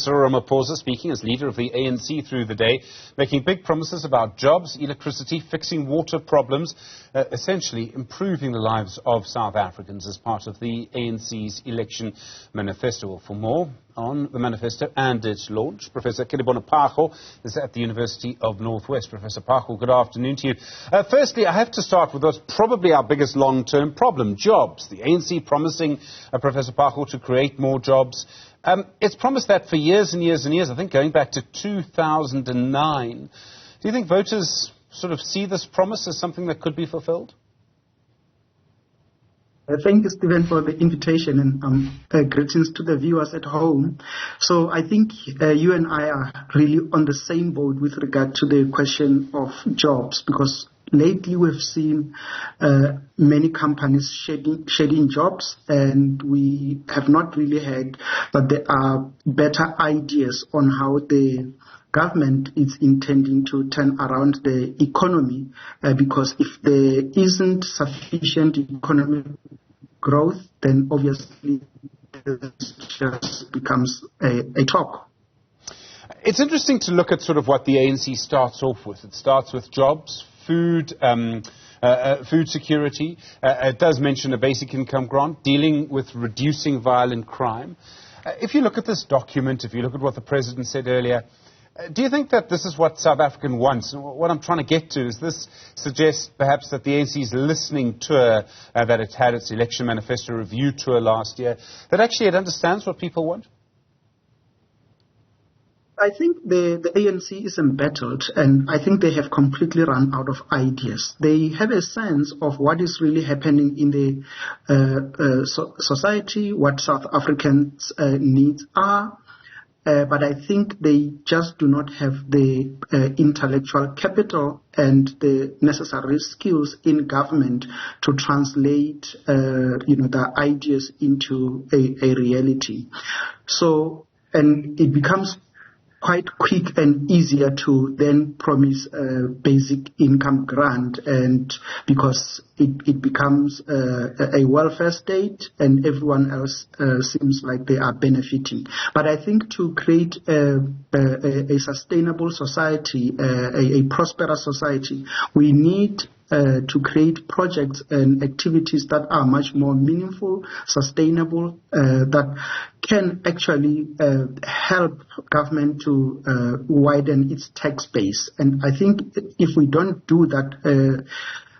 Cyril Ramaphosa speaking as leader of the ANC through the day, making big promises about jobs, electricity, fixing water problems, essentially improving the lives of South Africans as part of the ANC's election manifesto. Well, for more on the manifesto and its launch, Professor Kedibone Phago is at the University of Northwest. Professor Phago, good afternoon to you. Firstly, I have to start with what's probably our biggest long-term problem, jobs. The ANC promising Professor Phago to create more jobs. It's promised that for years and years and years, I think going back to 2009. Do you think voters sort of see this promise as something that could be fulfilled? Thank you, Stephen, for the invitation, and greetings to the viewers at home. So I think you and I are really on the same boat with regard to the question of jobs, because lately we've seen many companies shedding jobs, and we have not really heard that there are better ideas on how the government is intending to turn around the economy, because if there isn't sufficient economic growth, then obviously it just becomes a talk. It's interesting to look at sort of what the ANC starts off with. It starts with jobs, food security. It does mention a basic income grant, dealing with reducing violent crime. If you look at this document, if you look at what the President said earlier, do you think that this is what South Africa wants? What I'm trying to get to is this suggests perhaps that the ANC's listening tour that it had, its election manifesto review tour last year, that actually it understands what people want? I think the ANC is embattled, and I think they have completely run out of ideas. They have a sense of what is really happening in the society, what South Africans' needs are. But I think they just do not have the intellectual capital and the necessary skills in government to translate, the ideas into a reality. So, and it becomes quite quick and easier to then promise a basic income grant, and because it becomes a welfare state and everyone else seems like they are benefiting. But I think to create a sustainable society, a prosperous society, we need to create projects and activities that are much more meaningful, sustainable, that can actually help government to widen its tax base. And I think if we don't do that,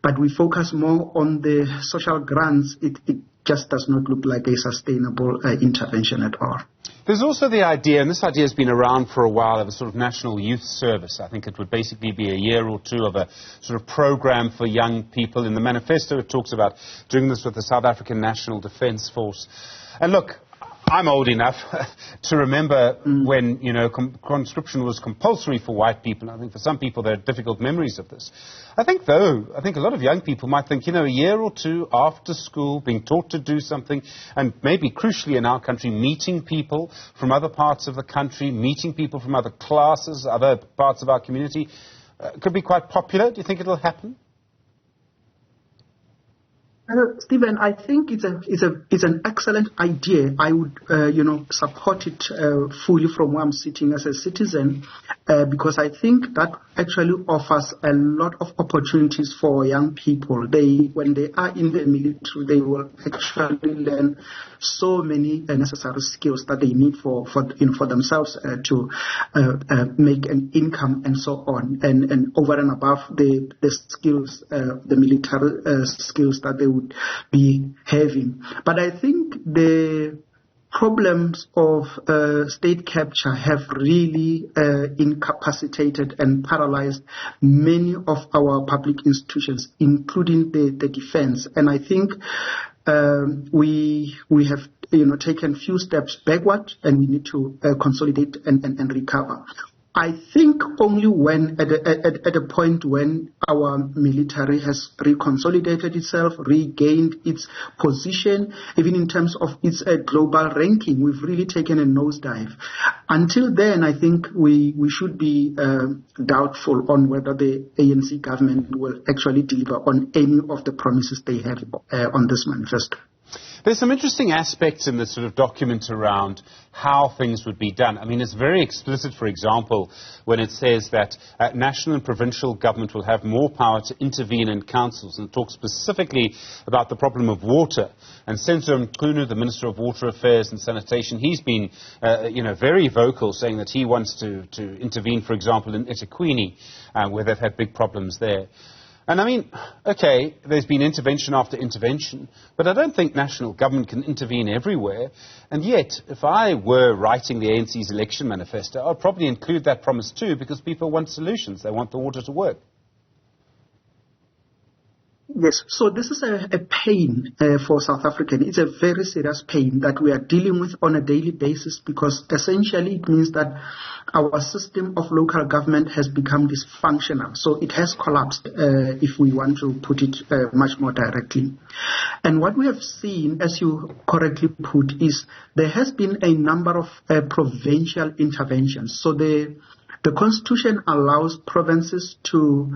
but we focus more on the social grants, it just does not look like a sustainable intervention at all. There's also the idea, and this idea has been around for a while, of a sort of national youth service. I think it would basically be a year or two of a sort of program for young people. In the manifesto, it talks about doing this with the South African National Defence Force. And look, I'm old enough to remember when, conscription was compulsory for white people. I think for some people there are difficult memories of this. I think a lot of young people might think, a year or two after school, being taught to do something, and maybe crucially in our country, meeting people from other parts of the country, meeting people from other classes, other parts of our community, could be quite popular. Do you think it'll happen? Stephen, I think it's an excellent idea. I would, support it fully from where I'm sitting as a citizen, because I think that actually offers a lot of opportunities for young people. When they are in the military, they will actually learn so many necessary skills that they need for themselves to make an income and so on, and over and above the skills, the military skills that they would be having. But I think the problems of state capture have really incapacitated and paralyzed many of our public institutions, including the defense. And I think we have taken few steps backward, and we need to consolidate and recover. I think only when, at a point when our military has reconsolidated itself, regained its position, even in terms of its global ranking, we've really taken a nosedive. Until then, I think we should be doubtful on whether the ANC government will actually deliver on any of the promises they have on this manifesto. There's some interesting aspects in this sort of document around how things would be done. I mean, it's very explicit, for example, when it says that national and provincial government will have more power to intervene in councils, and it talks specifically about the problem of water. And Senator Mkhunu, the Minister of Water Affairs and Sanitation, he's been very vocal, saying that he wants to intervene, for example, in eThekwini, where they've had big problems there. And I mean, okay, there's been intervention after intervention, but I don't think national government can intervene everywhere. And yet, if I were writing the ANC's election manifesto, I'd probably include that promise too, because people want solutions. They want the water to work. Yes, so this is a pain for South Africans. It's a very serious pain that we are dealing with on a daily basis, because essentially it means that our system of local government has become dysfunctional. So it has collapsed, if we want to put it much more directly. And what we have seen, as you correctly put, is there has been a number of provincial interventions. So the Constitution allows provinces to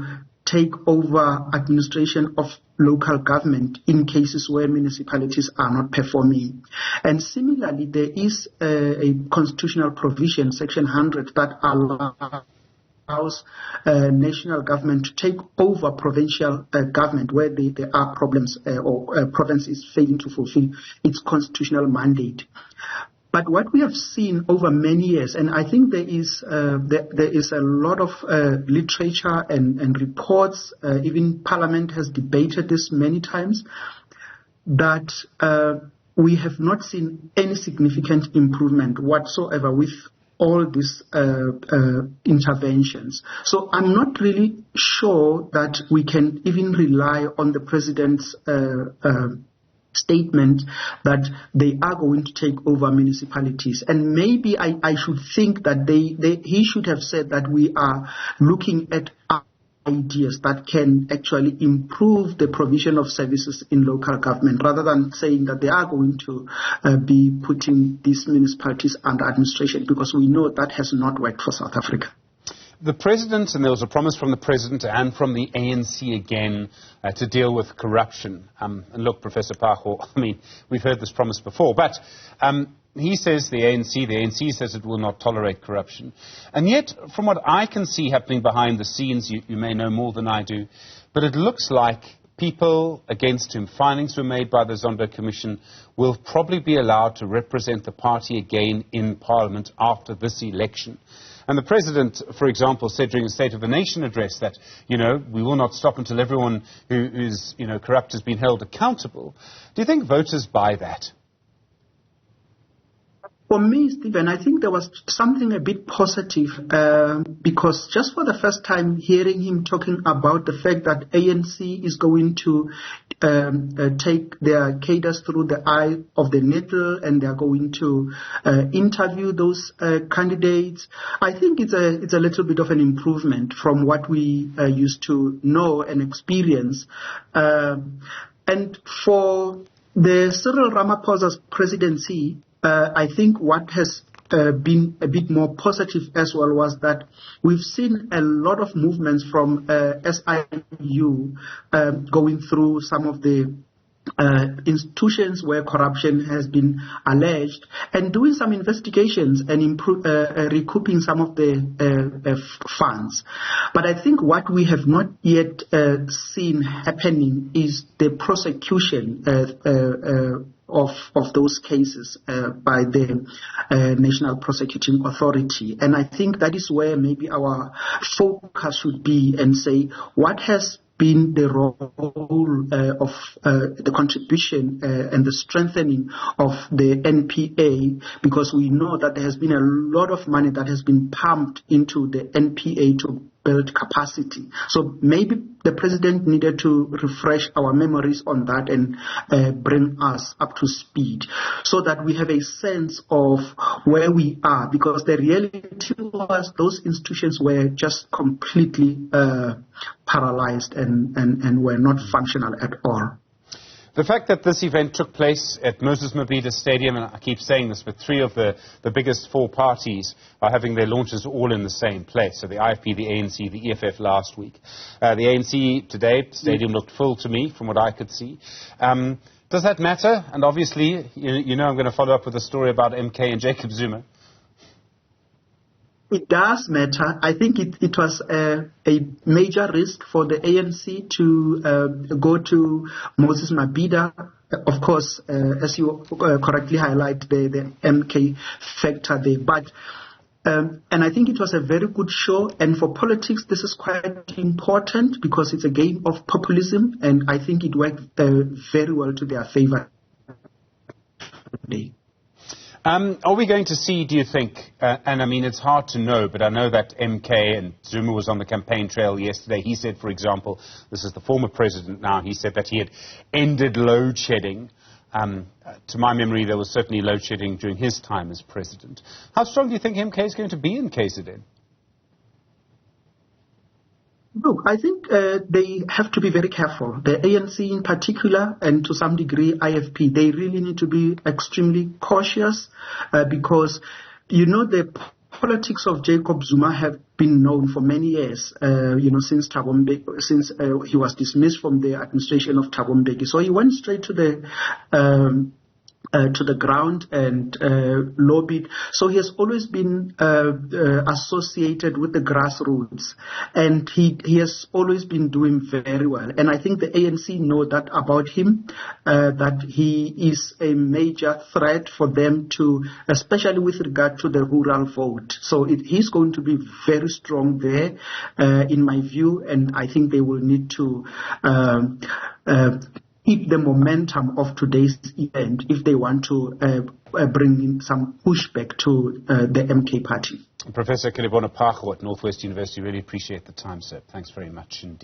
take over administration of local government in cases where municipalities are not performing. And similarly, there is a constitutional provision, Section 100, that allows national government to take over provincial government where there are problems or province is failing to fulfill its constitutional mandate. But what we have seen over many years, and I think there is a lot of literature and reports, even Parliament has debated this many times, that we have not seen any significant improvement whatsoever with all these interventions. So I'm not really sure that we can even rely on the President's statement that they are going to take over municipalities. And maybe I should think that he should have said that we are looking at ideas that can actually improve the provision of services in local government, rather than saying that they are going to be putting these municipalities under administration, because we know that has not worked for South Africa. The President, and there was a promise from the President and from the ANC again to deal with corruption. And look, Professor Phago, I mean, we've heard this promise before, but he says, the ANC says it will not tolerate corruption. And yet, from what I can see happening behind the scenes, you may know more than I do, but it looks like people against whom findings were made by the Zondo Commission will probably be allowed to represent the party again in Parliament after this election. And the President, for example, said during the State of the Nation address that, we will not stop until everyone who is, corrupt has been held accountable. Do you think voters buy that? For me, Stephen, I think there was something a bit positive because just for the first time hearing him talking about the fact that ANC is going to take their cadres through the eye of the needle and they are going to interview those candidates, I think it's a little bit of an improvement from what we used to know and experience. And for the Cyril Ramaphosa's presidency, I think what has been a bit more positive as well was that we've seen a lot of movements from SIU going through some of the institutions where corruption has been alleged and doing some investigations and recouping some of the funds. But I think what we have not yet seen happening is the prosecution of those cases by the National Prosecuting Authority. And I think that is where maybe our focus should be and say what has been the role of the contribution and the strengthening of the NPA, because we know that there has been a lot of money that has been pumped into the NPA to build capacity. So maybe the President needed to refresh our memories on that and bring us up to speed so that we have a sense of where we are, because the reality was those institutions were just completely paralyzed and were not functional at all. The fact that this event took place at Moses Mabhida Stadium, and I keep saying this, but three of the biggest four parties are having their launches all in the same place. So the IFP, the ANC, the EFF last week. The ANC today, stadium looked full to me from what I could see. Does that matter? And obviously, you know I'm going to follow up with a story about MK and Jacob Zuma. It does matter. I think it was a major risk for the ANC to go to Moses Mabhida. Of course, as you correctly highlight, the MK factor there. But and I think it was a very good show. And for politics, this is quite important because it's a game of populism. And I think it worked very well to their favor today. Are we going to see, do you think, and I mean it's hard to know, but I know that MK and Zuma was on the campaign trail yesterday. He said, for example, this is the former president now, he said that he had ended load shedding. To my memory, there was certainly load shedding during his time as president. How strong do you think MK is going to be in KZN? Look, I think they have to be very careful. The ANC in particular, and to some degree IFP, they really need to be extremely cautious because, the politics of Jacob Zuma have been known for many years, since since he was dismissed from the administration of Thabo Mbeki. So he went straight to the ground and lobbied. So he has always been associated with the grassroots, and he has always been doing very well. And I think the ANC know that about him, that he is a major threat for them to, especially with regard to the rural vote. So he's going to be very strong there, in my view, and I think they will need to keep the momentum of today's event if they want to bring in some pushback to the MK party. Professor Kedibone Phago at Northwest University, really appreciate the time, sir. Thanks very much indeed.